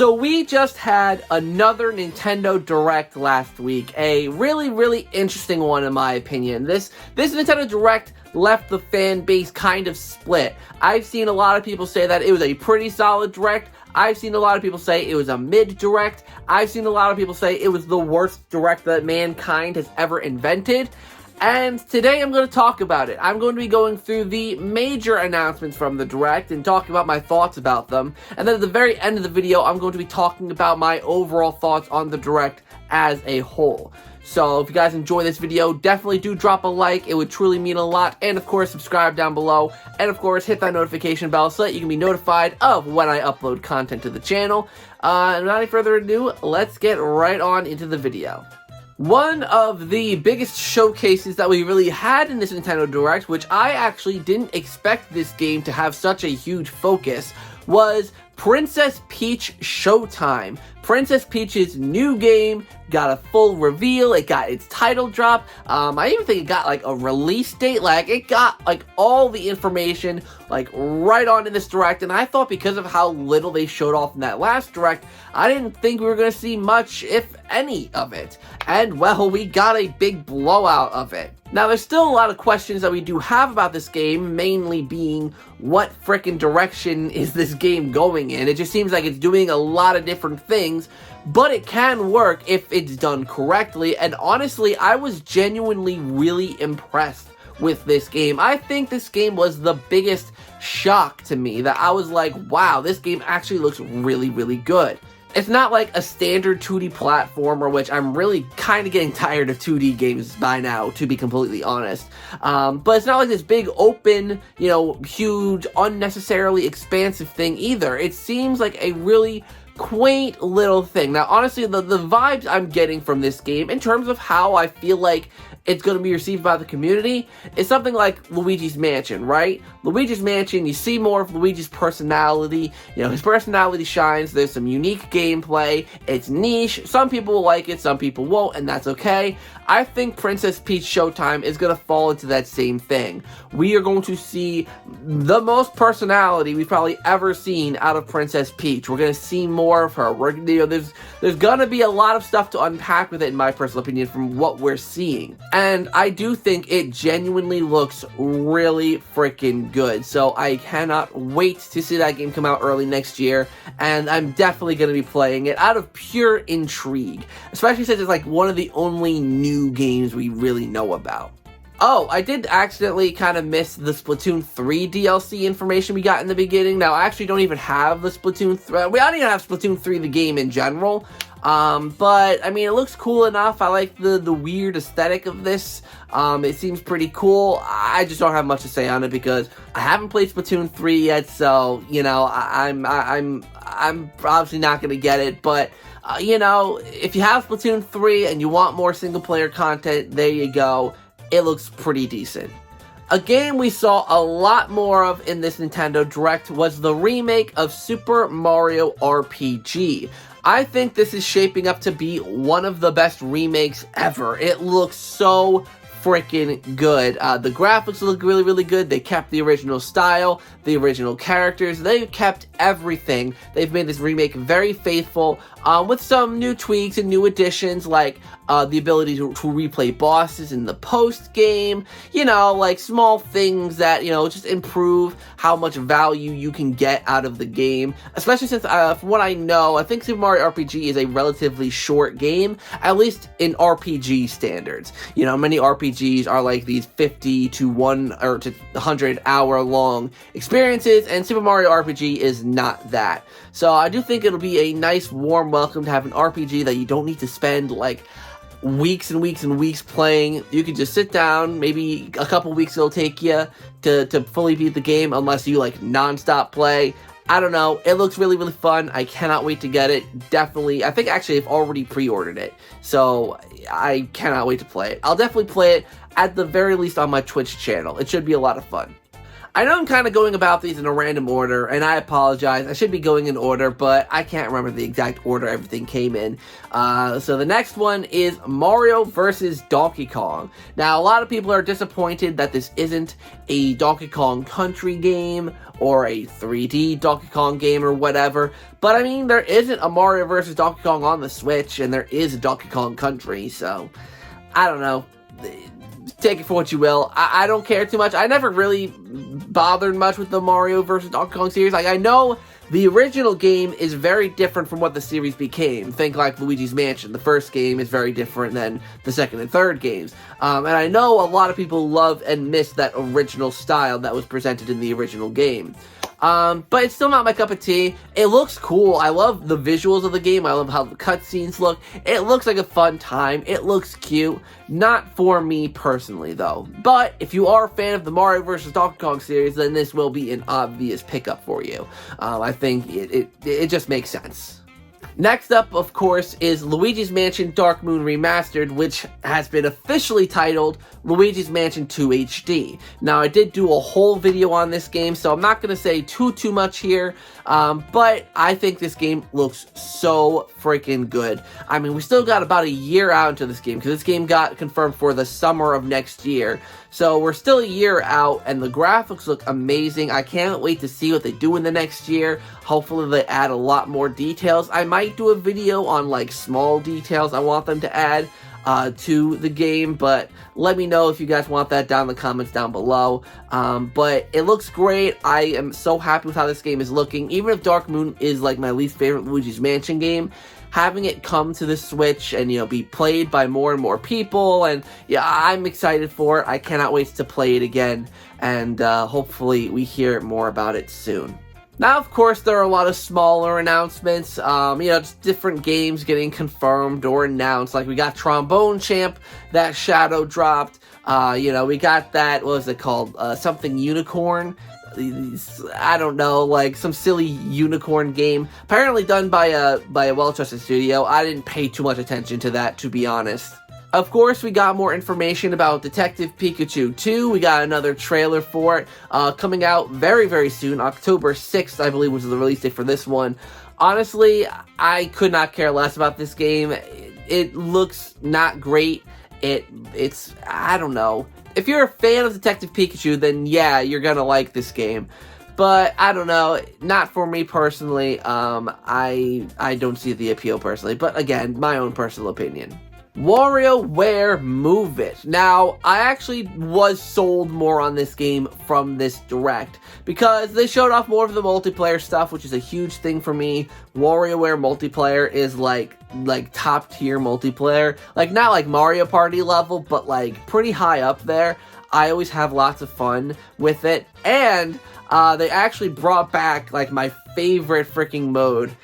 So we just had another Nintendo Direct last week, a really interesting one in my opinion. This Nintendo Direct left the fan base kind of split. I've seen a lot of people say that it was a pretty solid Direct. I've seen a lot of people say it was a mid-Direct. I've seen a lot of people say it was the worst Direct that mankind has ever invented. And today I'm going to talk about it. I'm going to be going through the major announcements from the Direct and talking about my thoughts about them. And then at the very end of the video, I'm going to be talking about my overall thoughts on the Direct as a whole. So if you guys enjoy this video, definitely do drop a like. It would truly mean a lot. And of course, subscribe down below. And of course, hit that notification bell so that you can be notified of when I upload content to the channel. And without any further ado, let's get right on into the video. One of the biggest showcases that we really had in this Nintendo Direct, which I actually didn't expect this game to have such a huge focus, was Princess Peach Showtime. Princess Peach's new game got a full reveal. It got its title drop. I even think it got like a release date. Like it got like all the information like right on in this Direct. And I thought because of how little they showed off in that last Direct, I didn't think we were going to see much, if any, of it. And well, we got a big blowout of it. Now, there's still a lot of questions that we do have about this game, mainly being what frickin' direction is this game going in? It just seems like it's doing a lot of different things, but it can work if it's done correctly, and honestly, I was genuinely really impressed with this game. I think this game was the biggest shock to me, that I was like, wow, this game actually looks really good. It's not like a standard 2D platformer, which I'm really kind of getting tired of 2D games by now, to be completely honest. But it's not like this big open, you know, huge, unnecessarily expansive thing either. It seems like a really quaint little thing. Now, honestly, the vibes I'm getting from this game, in terms of how I feel like it's going to be received by the community, is something like Luigi's Mansion, right? Luigi's Mansion, you see more of Luigi's personality. You know, his personality shines. There's some unique gameplay. It's niche. Some people will like it, some people won't, and that's okay. I think Princess Peach Showtime is going to fall into that same thing. We are going to see the most personality we've probably ever seen out of Princess Peach. We're going to see more of her. There's going to be a lot of stuff to unpack with it, in my personal opinion, from what we're seeing. And I do think it genuinely looks really freaking good. So I cannot wait to see that game come out early next year. And I'm definitely going to be playing it out of pure intrigue. Especially since it's like one of the only new games we really know about. Oh, I did accidentally kind of miss the Splatoon 3 DLC information we got in the beginning. Now, I actually don't even have the Splatoon 3. I don't even have Splatoon 3, the game in general. But, I mean, it looks cool enough. I like the weird aesthetic of this. It seems pretty cool. I just don't have much to say on it because I haven't played Splatoon 3 yet, so, you know, I'm obviously not going to get it, but, you know, if you have Splatoon 3 and you want more single-player content, there you go. It looks pretty decent. A game we saw a lot more of in this Nintendo Direct was the remake of Super Mario RPG. I think this is shaping up to be one of the best remakes ever. It looks so freaking good. The graphics look really good. They kept the original style, the original characters. They've kept everything. They've made this remake very faithful, with some new tweaks and new additions, like the ability to replay bosses in the post-game, you know, like small things that, you know, just improve how much value you can get out of the game, especially since, from what I know, I think Super Mario RPG is a relatively short game, at least in RPG standards. You know, many RPGs are like these 50 to 100 hour long experiences, and Super Mario RPG is not that. So I do think it'll be a nice warm welcome to have an RPG that you don't need to spend like weeks and weeks playing. You can just sit down, maybe a couple weeks it'll take you to fully beat the game, unless you like non-stop play. I don't know, it looks really fun. I cannot wait to get it. Definitely, I think actually I've already pre-ordered it, so I cannot wait to play it. I'll definitely play it at the very least on my Twitch channel. It should be a lot of fun. I know I'm kind of going about these in a random order, and I apologize. I should be going in order, but I can't remember the exact order everything came in. So the next one is Mario versus Donkey Kong. Now, a lot of people are disappointed that this isn't a Donkey Kong Country game or a 3D Donkey Kong game or whatever. But, I mean, there isn't a Mario versus Donkey Kong on the Switch, and there is a Donkey Kong Country, so I don't know. Take it for what you will. I don't care too much. I never really bothered much with the Mario vs. Donkey Kong series. Like, I know the original game is very different from what the series became. Think like Luigi's Mansion. The first game is very different than the second and third games. And I know a lot of people love and miss that original style that was presented in the original game. But it's still not my cup of tea. It looks cool. I love the visuals of the game. I love how the cutscenes look. It looks like a fun time. It looks cute. Not for me personally, though. But if you are a fan of the Mario vs. Donkey Kong series, then this will be an obvious pickup for you. I think it just makes sense. Next up, of course, is Luigi's Mansion Dark Moon Remastered, which has been officially titled Luigi's Mansion 2 HD. Now, I did do a whole video on this game, so I'm not going to say too much here, but I think this game looks so freaking good. I mean, we still got about a year out into this game, because this game got confirmed for the summer of next year. So we're still a year out, and the graphics look amazing. I can't wait to see what they do in the next year. Hopefully they add a lot more details. I might do a video on, like, small details I want them to add to the game, but let me know if you guys want that down in the comments down below. But it looks great. I am so happy with how this game is looking. Even if Dark Moon is, like, my least favorite Luigi's Mansion game, having it come to the Switch and, you know, be played by more and more people, and yeah, I'm excited for it. I cannot wait to play it again, and hopefully we hear more about it soon. Now, of course, there are a lot of smaller announcements, you know, just different games getting confirmed or announced. Like, we got Trombone Champ, that shadow dropped. You know, we got that, what was it called? Something Unicorn. I don't know, like some silly unicorn game, apparently done by a well-trusted studio. I didn't pay too much attention to that, to be honest. Of course, we got more information about Detective Pikachu 2. We got another trailer for it, coming out very, very soon. October 6th, I believe, was the release date for this one. Honestly, I could not care less about this game. It looks not great. It's, I don't know. If you're a fan of Detective Pikachu, then yeah, you're gonna like this game. But, I don't know, not for me personally. I don't see the appeal personally. But again, my own personal opinion. WarioWare Move It. Now, I actually was sold more on this game from this Direct, because they showed off more of the multiplayer stuff, which is a huge thing for me. WarioWare multiplayer is like top tier multiplayer. Like, not like Mario Party level, but like pretty high up there. I always have lots of fun with it. And they actually brought back like my favorite freaking mode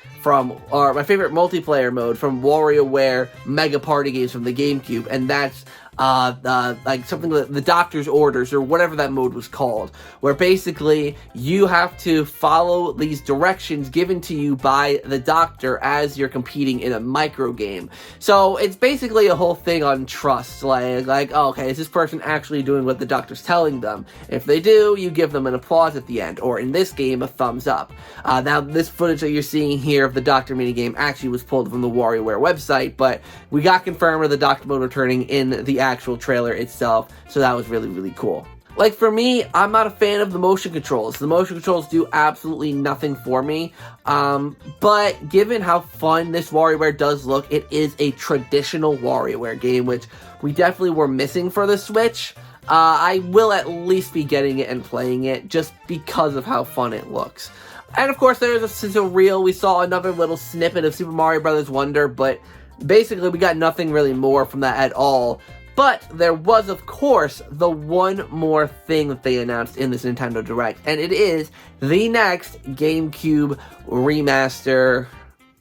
or my favorite multiplayer mode from WarioWare Mega Party games from the GameCube, and that's like something like the Doctor's Orders, or whatever that mode was called, where basically you have to follow these directions given to you by the Doctor as you're competing in a micro game. So it's basically a whole thing on trust, like oh, okay, is this person actually doing what the Doctor's telling them? If they do, you give them an applause at the end, or in this game, a thumbs up. Now, this footage that you're seeing here of the Doctor minigame actually was pulled from the WarioWare website, but we got confirmed with the Doctor mode returning in the actual trailer itself, so that was really, really cool. Like, for me, I'm not a fan of the motion controls. The motion controls do absolutely nothing for me, but given how fun this WarioWare does look, it is a traditional WarioWare game, which we definitely were missing for the Switch. I will at least be getting it and playing it, just because of how fun it looks. And of course, there's a sizzle reel. We saw another little snippet of Super Mario Bros. Wonder, but basically we got nothing really more from that at all. But there was, of course, the one more thing that they announced in this Nintendo Direct, and it is the next GameCube remaster,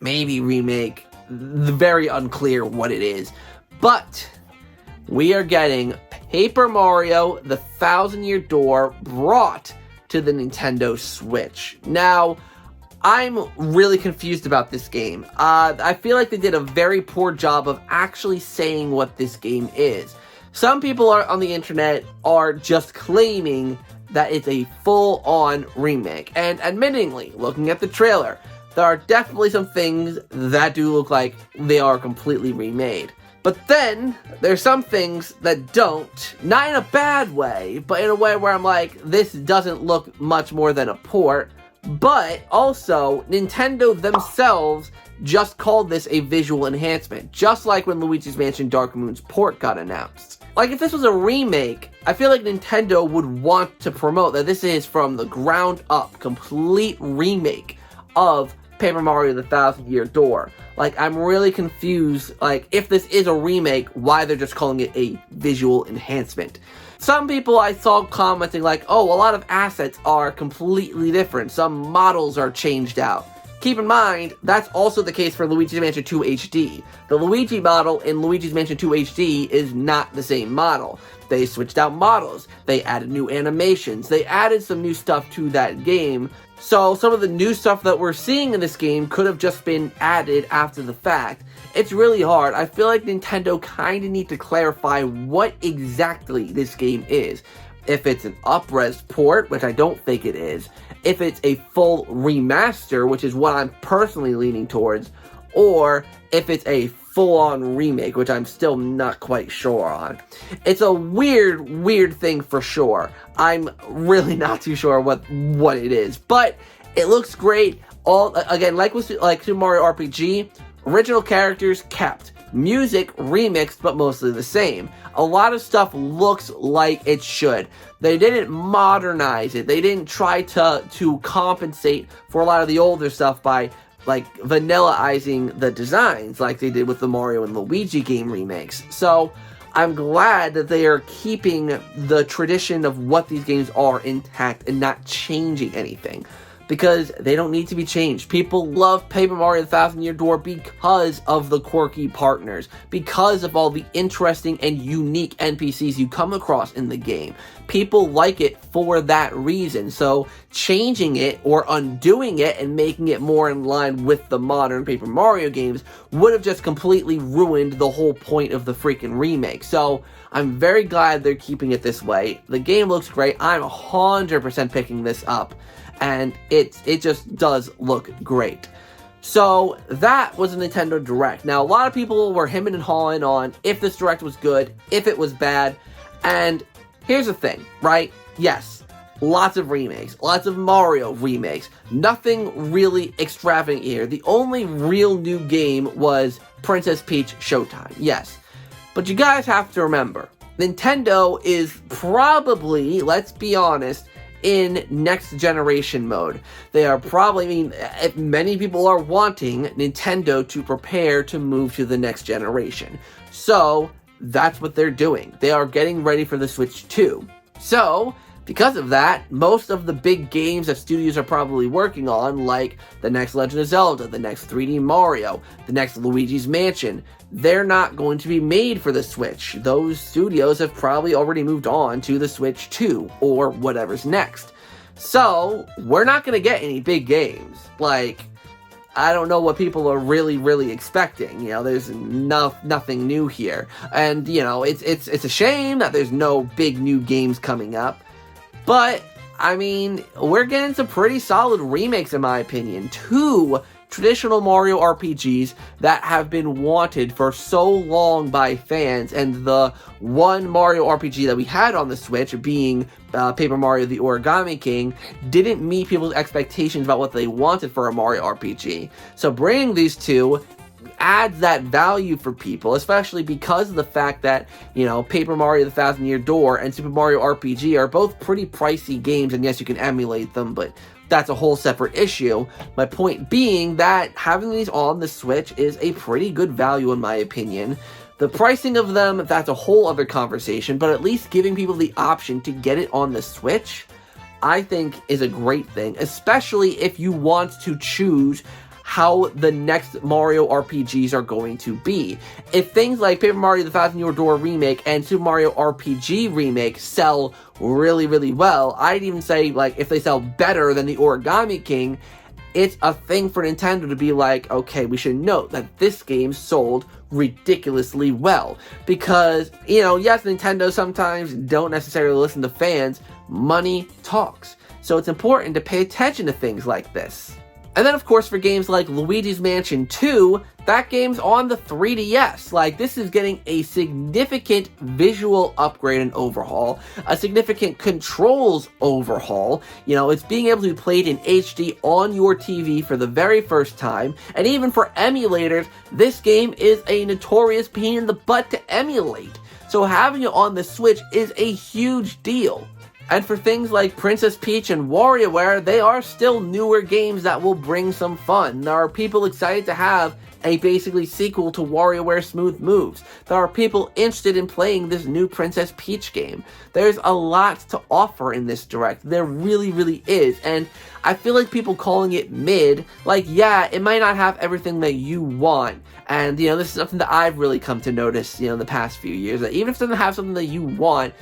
maybe remake, very unclear what it is. But we are getting Paper Mario: The Thousand-Year Door brought to the Nintendo Switch. Now, I'm really confused about this game. I feel like they did a very poor job of actually saying what this game is. Some people on the internet are just claiming that it's a full-on remake. And admittingly, looking at the trailer, there are definitely some things that do look like they are completely remade. But then, there's some things that don't, not in a bad way, but in a way where I'm like, this doesn't look much more than a port. But also, Nintendo themselves just called this a visual enhancement, just like when Luigi's Mansion Dark Moon's port got announced. Like, if this was a remake, I feel like Nintendo would want to promote that this is from the ground up, complete remake of Paper Mario the Thousand Year Door. Like, I'm really confused, like, if this is a remake, why they're just calling it a visual enhancement. Some people I saw commenting like, oh, a lot of assets are completely different, some models are changed out. Keep in mind, that's also the case for Luigi's Mansion 2 HD. The Luigi model in Luigi's Mansion 2 HD is not the same model. They switched out models, they added new animations, they added some new stuff to that game. So some of the new stuff that we're seeing in this game could have just been added after the fact. It's really hard. I feel like Nintendo kind of need to clarify what exactly this game is. If it's an up-res port, which I don't think it is, if it's a full remaster, which is what I'm personally leaning towards, or if it's a full-on remake, which I'm still not quite sure on. It's a weird thing for sure. I'm really not too sure what it is, but it looks great. Again, like Super Mario RPG, original characters kept. Music remixed, but mostly the same. A lot of stuff looks like it should. They didn't modernize it. They didn't try to compensate for a lot of the older stuff by like vanillaizing the designs like they did with the Mario and Luigi game remakes. So I'm glad that they are keeping the tradition of what these games are intact and not changing anything, because they don't need to be changed. People love Paper Mario the Thousand Year Door because of the quirky partners, because of all the interesting and unique NPCs you come across in the game. People like it for that reason, so changing it or undoing it and making it more in line with the modern Paper Mario games would have just completely ruined the whole point of the freaking remake. So I'm very glad they're keeping it this way. The game looks great. I'm 100% picking this up. And it just does look great. So that was a Nintendo Direct. Now, a lot of people were hemming and hawing on if this Direct was good, if it was bad. And here's the thing, right? Yes, lots of remakes, lots of Mario remakes. Nothing really extravagant here. The only real new game was Princess Peach Showtime, yes. But you guys have to remember, Nintendo is probably, let's be honest, in next generation mode. They are probably, if many people are wanting Nintendo to prepare to move to the next generation. So that's what they're doing. They are getting ready for the Switch 2. So because of that, most of the big games that studios are probably working on, like the next Legend of Zelda, the next 3D Mario, the next Luigi's Mansion, they're not going to be made for the Switch. Those studios have probably already moved on to the Switch 2, or whatever's next. So, we're not going to get any big games. Like, I don't know what people are really expecting. You know, there's nothing new here. And, you know, it's a shame that there's no big new games coming up. But, I mean, we're getting some pretty solid remakes in my opinion. 2 traditional Mario RPGs that have been wanted for so long by fans, and the one Mario RPG that we had on the Switch, being Paper Mario the Origami King, didn't meet people's expectations about what they wanted for a Mario RPG. So bringing these 2 adds that value for people, especially because of the fact that, you know, Paper Mario the Thousand Year Door and Super Mario RPG are both pretty pricey games, and yes, you can emulate them, but that's a whole separate issue. My point being that having these on the Switch is a pretty good value in my opinion. The pricing of them, that's a whole other conversation, but at least giving people the option to get it on the Switch, I think is a great thing, especially if you want to choose how the next Mario RPGs are going to be. If things like Paper Mario the Thousand Year Door Remake and Super Mario RPG Remake sell really well, I'd even say, like, if they sell better than the Origami King, it's a thing for Nintendo to be like, okay, we should note that this game sold ridiculously well. Because, you know, yes, Nintendo sometimes don't necessarily listen to fans. Money talks. So it's important to pay attention to things like this. And then, of course, for games like Luigi's Mansion 2, that game's on the 3DS. Like, this is getting a significant visual upgrade and overhaul, a significant controls overhaul. You know, it's being able to be played in HD on your TV for the very first time. And even for emulators, this game is a notorious pain in the butt to emulate. So having it on the Switch is a huge deal. And for things like Princess Peach and WarioWare, they are still newer games that will bring some fun. There are people excited to have a basically sequel to WarioWare Smooth Moves. There are people interested in playing this new Princess Peach game. There's a lot to offer in this Direct. There really, really is. And I feel like people calling it mid, like, yeah, it might not have everything that you want. And, you know, this is something that I've really come to notice, you know, in the past few years, that even if it doesn't have something that you want,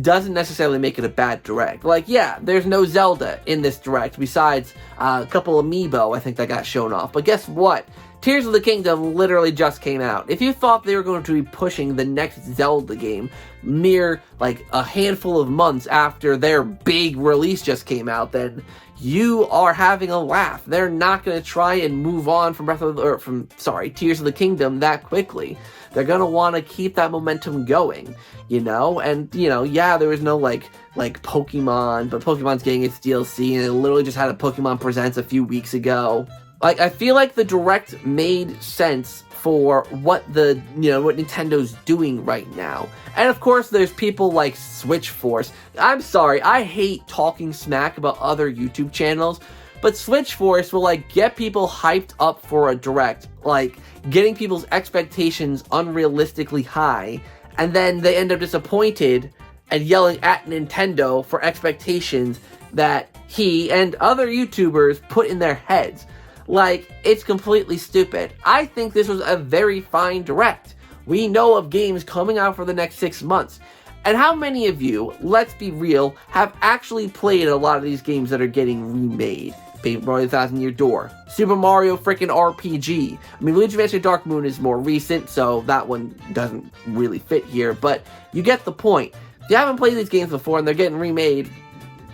doesn't necessarily make it a bad Direct. Like, yeah, there's no Zelda in this Direct, besides a couple Amiibo, I think, that got shown off. But guess what? Tears of the Kingdom literally just came out. If you thought they were going to be pushing the next Zelda game mere, like, a handful of months after their big release just came out, then you are having a laugh. They're not going to try and move on from Tears of the Kingdom that quickly. They're going to want to keep that momentum going, you know? And, you know, yeah, there was no, like Pokemon, but Pokemon's getting its DLC, and it literally just had a Pokemon Presents a few weeks ago. Like, I feel like the Direct made sense for what Nintendo's doing right now. And of course, there's people like Switch Force. I'm sorry, I hate talking smack about other YouTube channels, but Switch Force will, like, get people hyped up for a Direct, like, getting people's expectations unrealistically high, and then they end up disappointed and yelling at Nintendo for expectations that he and other YouTubers put in their heads. Like, it's completely stupid. I think this was a very fine Direct. We know of games coming out for the next 6 months. And how many of you, let's be real, have actually played a lot of these games that are getting remade? Paper Mario: Thousand Year Door, Super Mario freaking RPG. I mean, Luigi's Mansion Dark Moon is more recent, so that one doesn't really fit here, but you get the point. If you haven't played these games before and they're getting remade,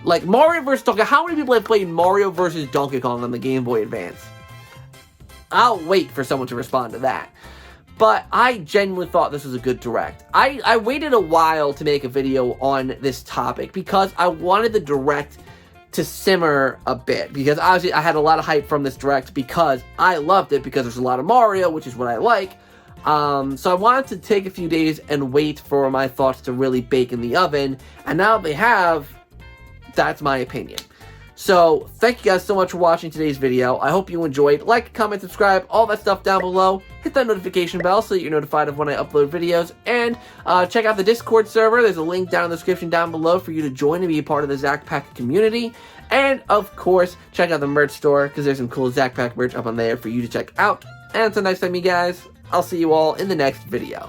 like Mario vs. Donkey Kong, how many people have played Mario vs. Donkey Kong on the Game Boy Advance? I'll wait for someone to respond to that. But I genuinely thought this was a good Direct. I waited a while to make a video on this topic because I wanted the Direct to simmer a bit. Because obviously I had a lot of hype from this Direct because I loved it, because there's a lot of Mario, which is what I like. So I wanted to take a few days and wait for my thoughts to really bake in the oven. And now they have, that's my opinion. So, thank you guys so much for watching today's video. I hope you enjoyed. Like, comment, subscribe, all that stuff down below. Hit that notification bell so that you're notified of when I upload videos. And check out the Discord server. There's a link down in the description down below for you to join and be a part of the ZakPak community. And, of course, check out the merch store, because there's some cool ZakPak merch up on there for you to check out. And until next time, you guys, I'll see you all in the next video.